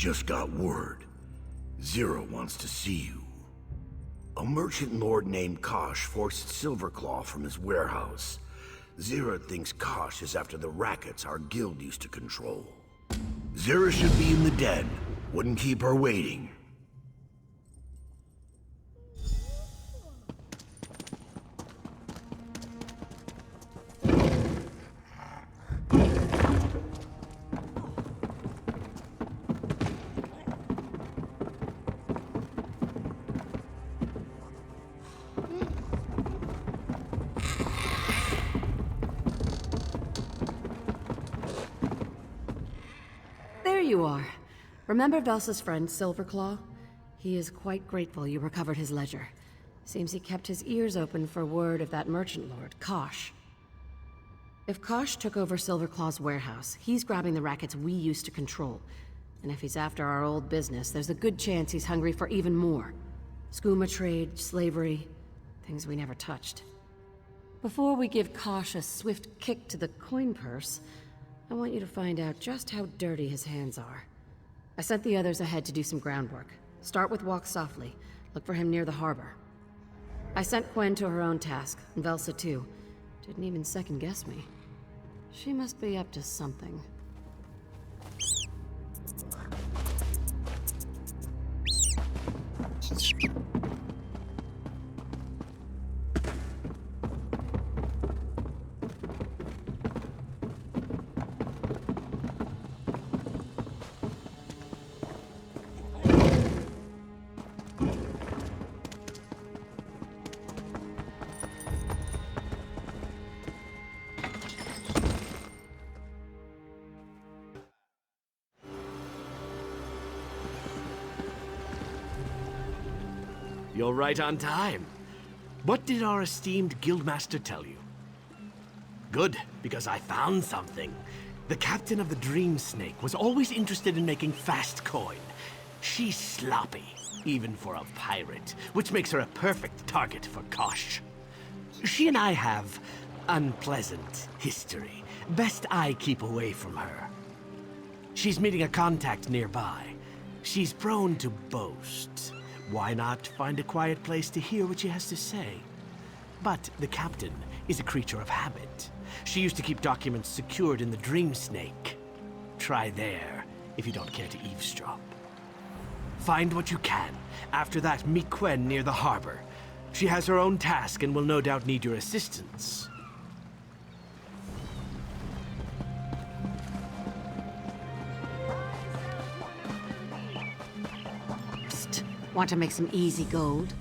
Just got word. Zera wants to see you. A merchant lord named Kosh forced Silverclaw from his warehouse. Zera thinks Kosh is after the rackets our guild used to control. Zera should be in the den. Wouldn't keep her waiting. There you are. Remember Valsa's friend, Silverclaw? He is quite grateful you recovered his ledger. Seems he kept his ears open for word of that merchant lord, Kosh. If Kosh took over Silverclaw's warehouse, he's grabbing the rackets we used to control. And if he's after our old business, there's a good chance he's hungry for even more. Skooma trade, slavery, things we never touched. Before we give Kosh a swift kick to the coin purse, I want you to find out just how dirty his hands are. I sent the others ahead to do some groundwork. Start with walk softly. Look for him near the harbor. I sent Gwen to her own task, and Valsa too. Didn't even second guess me. She must be up to something. You're right on time. What did our esteemed guildmaster tell you? Good, because I found something. The captain of the Dream Snake was always interested in making fast coin. She's sloppy, even for a pirate, which makes her a perfect target for Kosh. She and I have unpleasant history. Best I keep away from her. She's meeting a contact nearby. She's prone to boast. Why not find a quiet place to hear what she has to say? But the captain is a creature of habit. She used to keep documents secured in the Dream Snake. Try there, if you don't care to eavesdrop. Find what you can. After that, meet Gwen near the harbor. She has her own task and will no doubt need your assistance. Want to make some easy gold?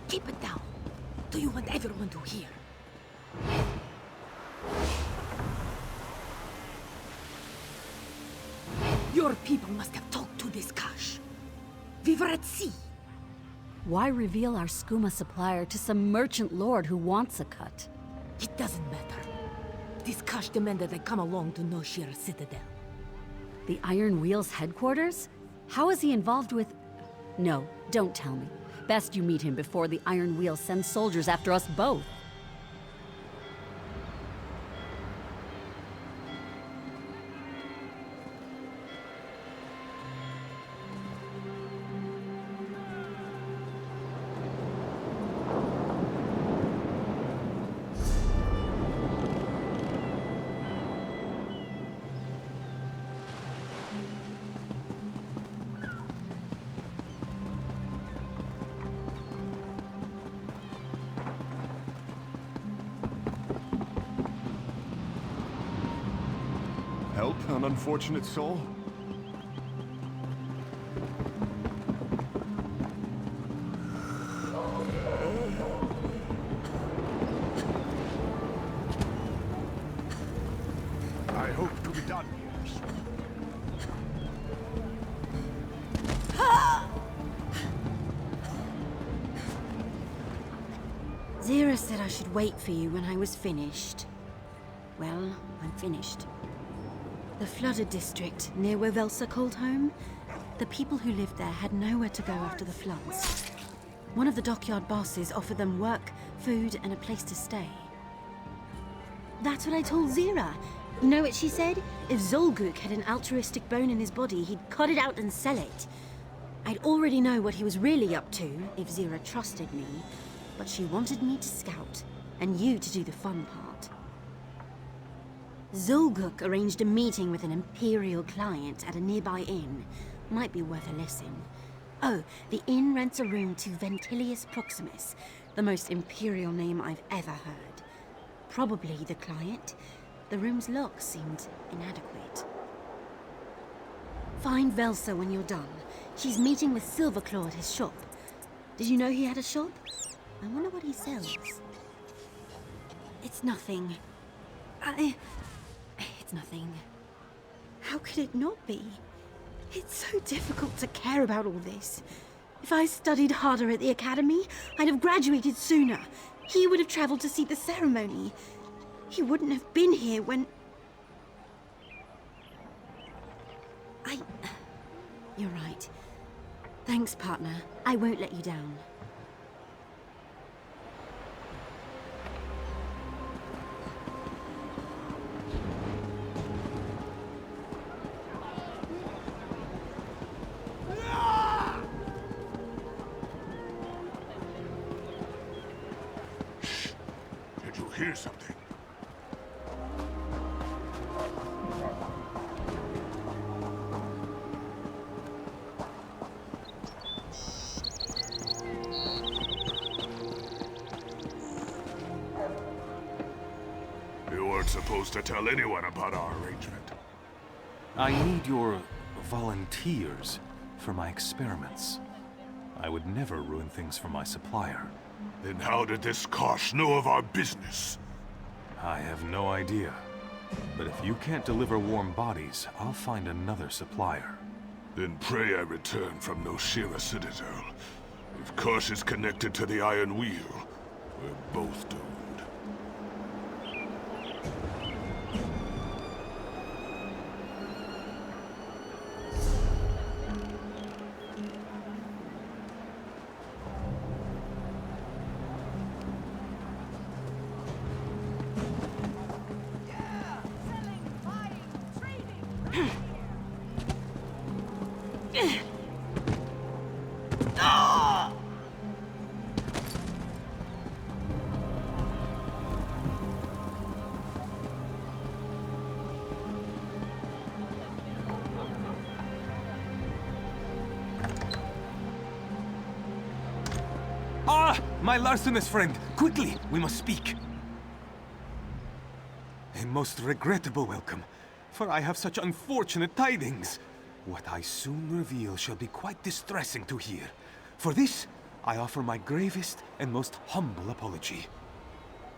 Keep it down. Do you want everyone to hear? Your people must have talked to this Kosh. We were at sea. Why reveal our skooma supplier to some merchant lord who wants a cut? It doesn't matter. This Kosh demanded I come along to Noshir Citadel. The Iron Wheel's headquarters? How is he involved with... No, don't tell me. Best you meet him before the Iron Wheel sends soldiers after us both. Help an unfortunate soul? I hope to be done here. Zera said I should wait for you when I was finished. Well, I'm finished. The flooded district, near where Valsa called home, the people who lived there had nowhere to go after the floods. One of the dockyard bosses offered them work, food, and a place to stay. That's what I told Zera. You know what she said? If Zolguk had an altruistic bone in his body, he'd cut it out and sell it. I'd already know what he was really up to, if Zera trusted me, but she wanted me to scout, and you to do the fun part. Zolguk arranged a meeting with an Imperial client at a nearby inn. Might be worth a listen. Oh, the inn rents a room to Ventilius Proximus, the most Imperial name I've ever heard. Probably the client. The room's lock seemed inadequate. Find Valsa when you're done. She's meeting with Silverclaw at his shop. Did you know he had a shop? I wonder what he sells. It's nothing. It's nothing. How could it not be? It's so difficult to care about all this. If I studied harder at the academy, I'd have graduated sooner. He would have traveled to see the ceremony. He wouldn't have been here when... You're right. Thanks, partner. I won't let you down. Shh! Did you hear something? Supposed to tell anyone about our arrangement. I need your volunteers for my experiments. I would never ruin things for my supplier. Then how did this Kosh know of our business? I have no idea. But if you can't deliver warm bodies, I'll find another supplier. Then pray I return from Noshira Citadel. If Kosh is connected to the Iron Wheel, we're both doomed. My larcenous friend! Quickly! We must speak! A most regrettable welcome, for I have such unfortunate tidings. What I soon reveal shall be quite distressing to hear. For this, I offer my gravest and most humble apology.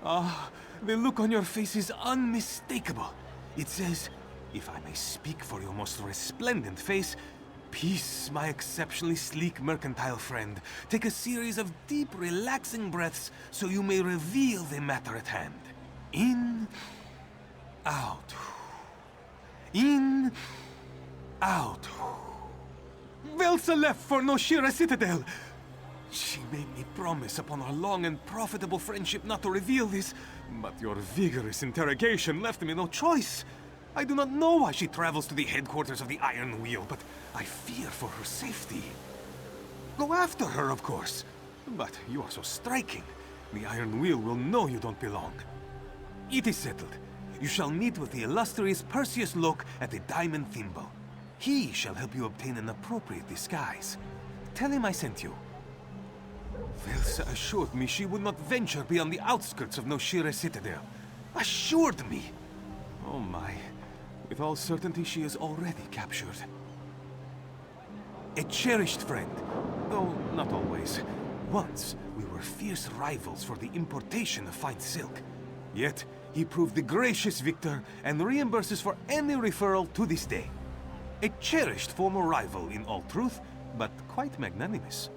The look on your face is unmistakable. It says, if I may speak for your most resplendent face, peace, my exceptionally sleek mercantile friend. Take a series of deep, relaxing breaths so you may reveal the matter at hand. In, out. In, out. Valsa left for Noshira Citadel. She made me promise upon our long and profitable friendship not to reveal this, but your vigorous interrogation left me no choice. I do not know why she travels to the headquarters of the Iron Wheel, but I fear for her safety. Go after her, of course. But you are so striking. The Iron Wheel will know you don't belong. It is settled. You shall meet with the illustrious Perseus Locke at the Diamond Thimble. He shall help you obtain an appropriate disguise. Tell him I sent you. Valsa assured me she would not venture beyond the outskirts of Noshira Citadel. Assured me! Oh my. With all certainty, she is already captured. A cherished friend, though not always. Once, we were fierce rivals for the importation of fine silk. Yet, he proved the gracious victor and reimburses for any referral to this day. A cherished former rival in all truth, but quite magnanimous.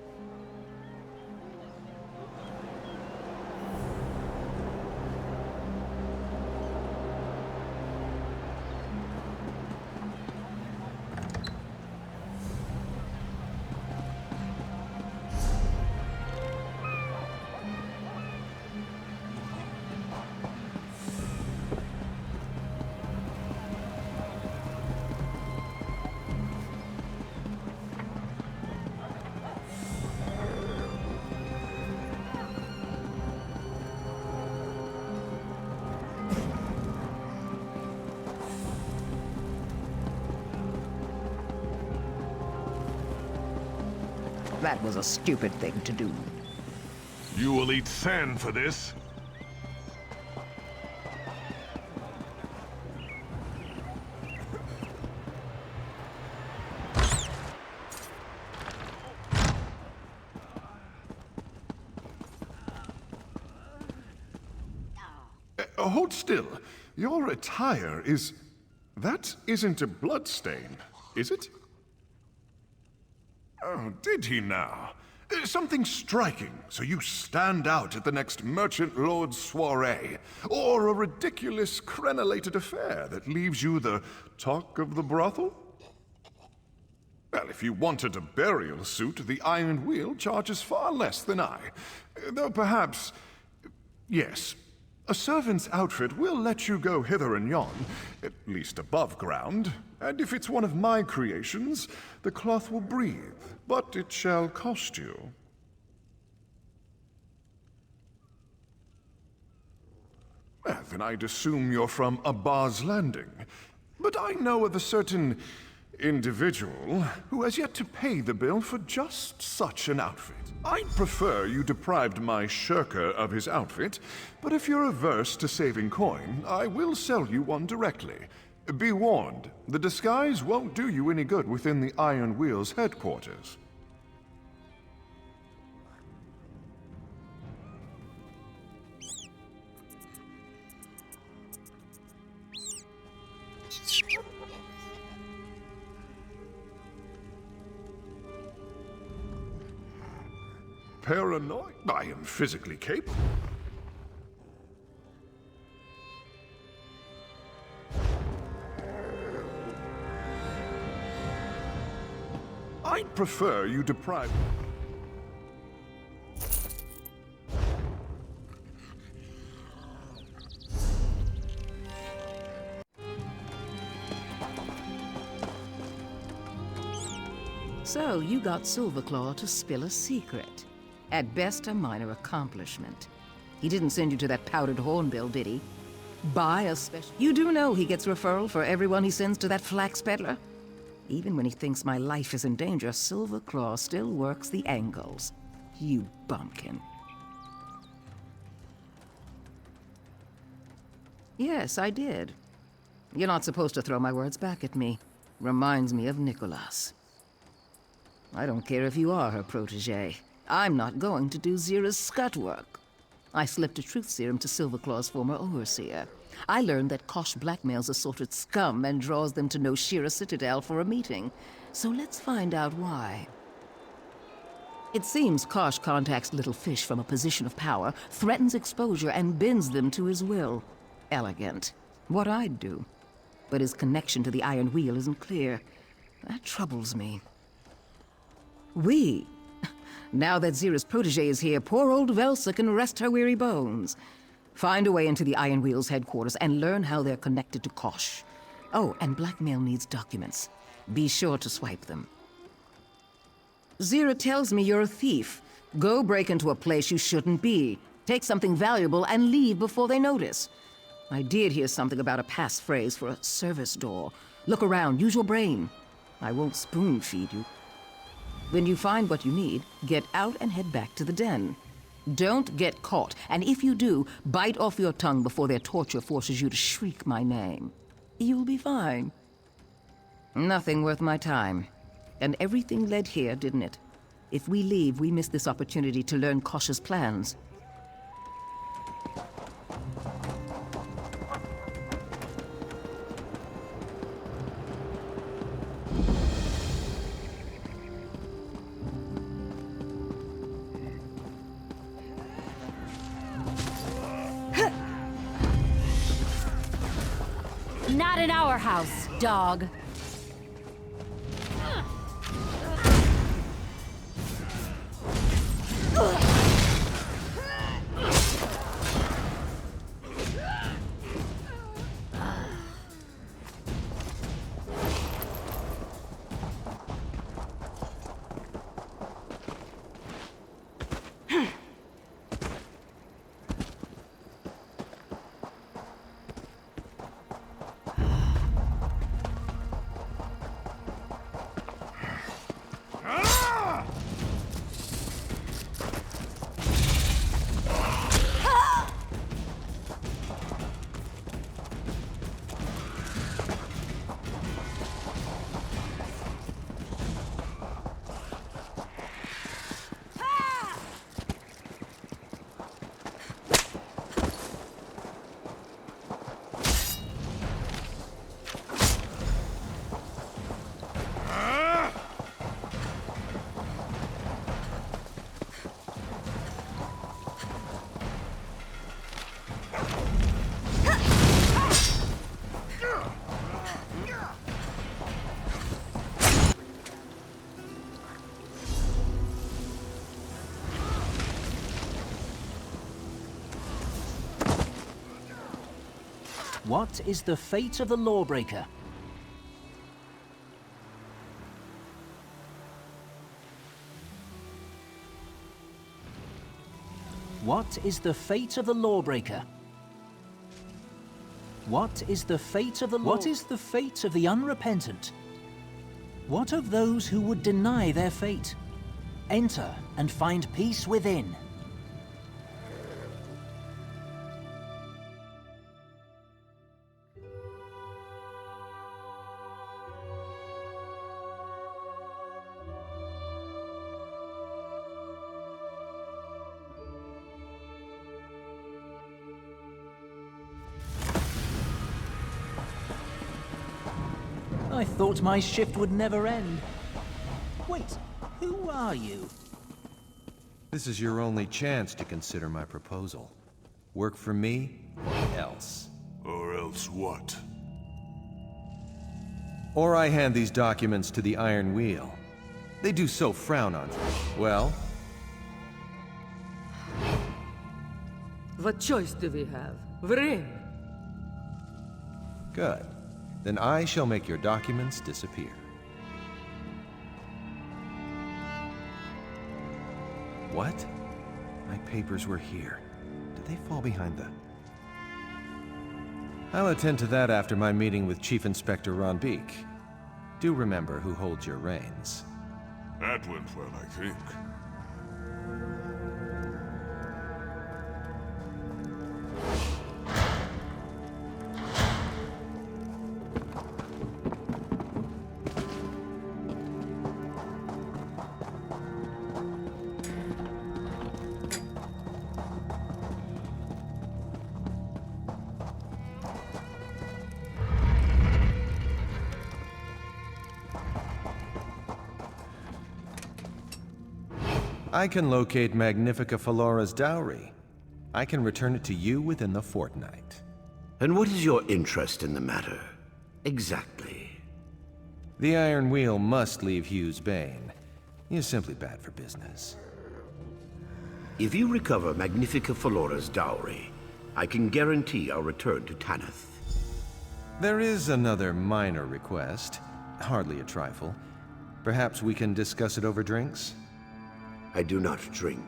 That was a stupid thing to do. You will eat sand for this. Hold still. Your attire is... That isn't a bloodstain, is it? Oh, did he now? Something striking, so you stand out at the next Merchant Lord's soiree, or a ridiculous crenellated affair that leaves you the talk of the brothel? Well, if you wanted a burial suit, the Iron Wheel charges far less than I. Though perhaps... yes. A servant's outfit will let you go hither and yon, at least above ground, and if it's one of my creations, the cloth will breathe, but it shall cost you. Well, then I'd assume you're from Abba's Landing, but I know of a certain individual who has yet to pay the bill for just such an outfit. I'd prefer you deprived my shirker of his outfit, but if you're averse to saving coin, I will sell you one directly. Be warned, the disguise won't do you any good within the Iron Wheel's headquarters. Paranoid? I am physically capable. I'd prefer you deprive... So, you got Silverclaw to spill a secret. At best, a minor accomplishment. He didn't send you to that powdered hornbill, did he? Buy a special... You do know he gets referral for everyone he sends to that flax peddler? Even when he thinks my life is in danger, Silverclaw still works the angles. You bumpkin. Yes, I did. You're not supposed to throw my words back at me. Reminds me of Nicholas. I don't care if you are her protege. I'm not going to do Zera's scut work. I slipped a truth serum to Silverclaw's former overseer. I learned that Kosh blackmails assorted scum and draws them to Noshira Citadel for a meeting. So let's find out why. It seems Kosh contacts little fish from a position of power, threatens exposure, and bends them to his will. Elegant. What I'd do. But his connection to the Iron Wheel isn't clear. That troubles me. Now that Zera's protege is here, poor old Valsa can rest her weary bones. Find a way into the Iron Wheel's headquarters and learn how they're connected to Kosh. Oh, and blackmail needs documents. Be sure to swipe them. Zera tells me you're a thief. Go break into a place you shouldn't be. Take something valuable and leave before they notice. I did hear something about a passphrase for a service door. Look around, use your brain. I won't spoon-feed you. When you find what you need, get out and head back to the den. Don't get caught, and if you do, bite off your tongue before their torture forces you to shriek my name. You'll be fine. Nothing worth my time. And everything led here, didn't it? If we leave, we miss this opportunity to learn Kosh's plans. Not in our house, dog. What is the fate of the lawbreaker? What is the fate of the lawbreaker? What is the fate of the What is the fate of the unrepentant? What of those who would deny their fate? Enter and find peace within. I thought my shift would never end. Wait, who are you? This is your only chance to consider my proposal. Work for me, or else. Or else what? Or I hand these documents to the Iron Wheel. They do so frown on me. Well? What choice do we have? Vrin! Good. Then I shall make your documents disappear. What? My papers were here. Did they fall behind the... I'll attend to that after my meeting with Chief Inspector Ron Beek. Do remember who holds your reins. That went well, I think. I can locate Magnifica Falora's dowry. I can return it to you within the fortnight. And what is your interest in the matter? Exactly. The Iron Wheel must leave Hews Bane. He is simply bad for business. If you recover Magnifica Falora's dowry, I can guarantee our return to Tanith. There is another minor request. Hardly a trifle. Perhaps we can discuss it over drinks? I do not drink.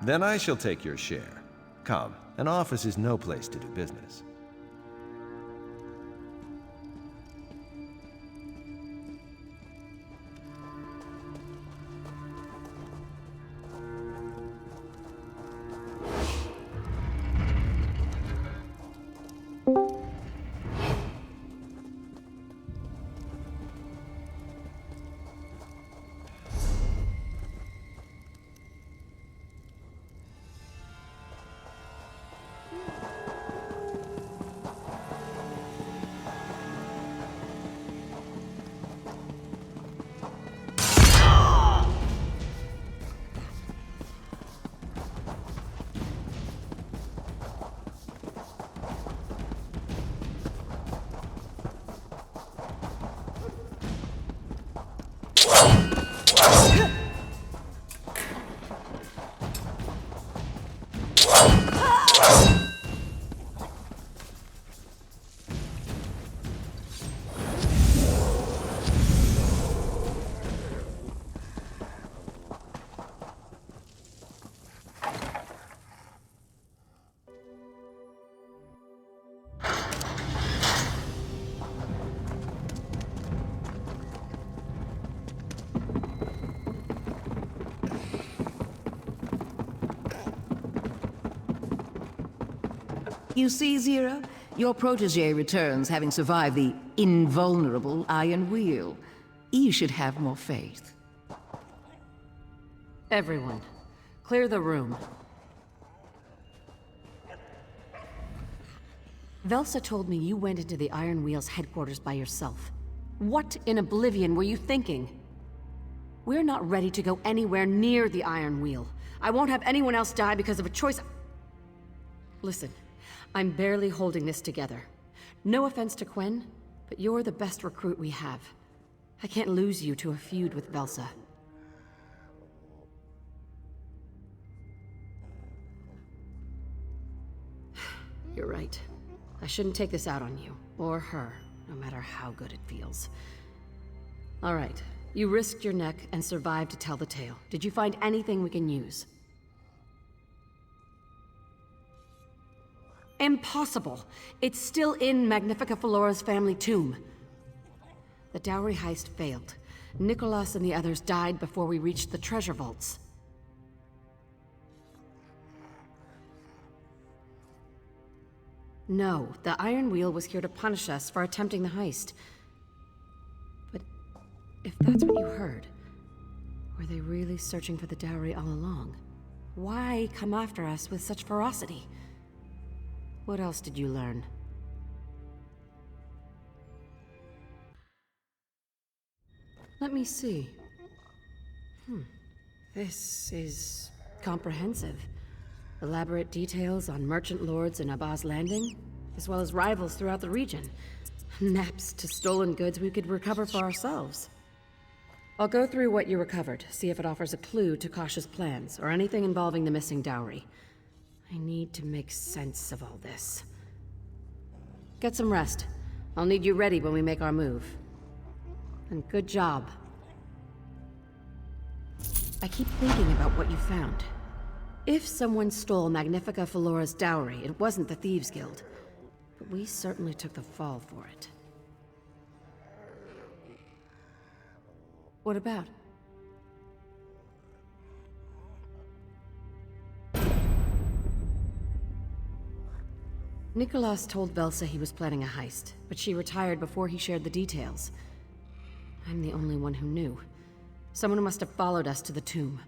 Then I shall take your share. Come, an office is no place to do business. You see, Zera? Your protege returns having survived the invulnerable Iron Wheel. You should have more faith. Everyone, clear the room. Valsa told me you went into the Iron Wheel's headquarters by yourself. What in oblivion were you thinking? We're not ready to go anywhere near the Iron Wheel. I won't have anyone else die because of a choice. Listen, I'm barely holding this together. No offense to Quen, but you're the best recruit we have. I can't lose you to a feud with Valsa. You're right. I shouldn't take this out on you, or her, no matter how good it feels. All right, you risked your neck and survived to tell the tale. Did you find anything we can use? Impossible! It's still in Magnifica Felora's family tomb. The dowry heist failed. Nicholas and the others died before we reached the treasure vaults. No, the Iron Wheel was here to punish us for attempting the heist. But if that's what you heard, were they really searching for the dowry all along? Why come after us with such ferocity? What else did you learn? Let me see. This is comprehensive. Elaborate details on merchant lords in Abba's Landing, as well as rivals throughout the region. Maps to stolen goods we could recover for ourselves. I'll go through what you recovered, see if it offers a clue to Kosh's plans, or anything involving the missing dowry. I need to make sense of all this. Get some rest. I'll need you ready when we make our move. And good job. I keep thinking about what you found. If someone stole Magnifica Felora's dowry, it wasn't the Thieves Guild. But we certainly took the fall for it. What about? Nicholas told Valsa he was planning a heist, but she retired before he shared the details. I'm the only one who knew. Someone must have followed us to the tomb.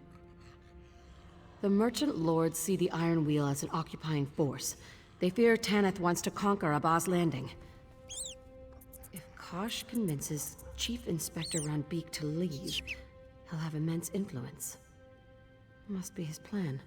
The merchant lords see the Iron Wheel as an occupying force. They fear Tanith wants to conquer Abba's Landing. If Kosh convinces Chief Inspector Ranbeek to leave, he'll have immense influence. Must be his plan.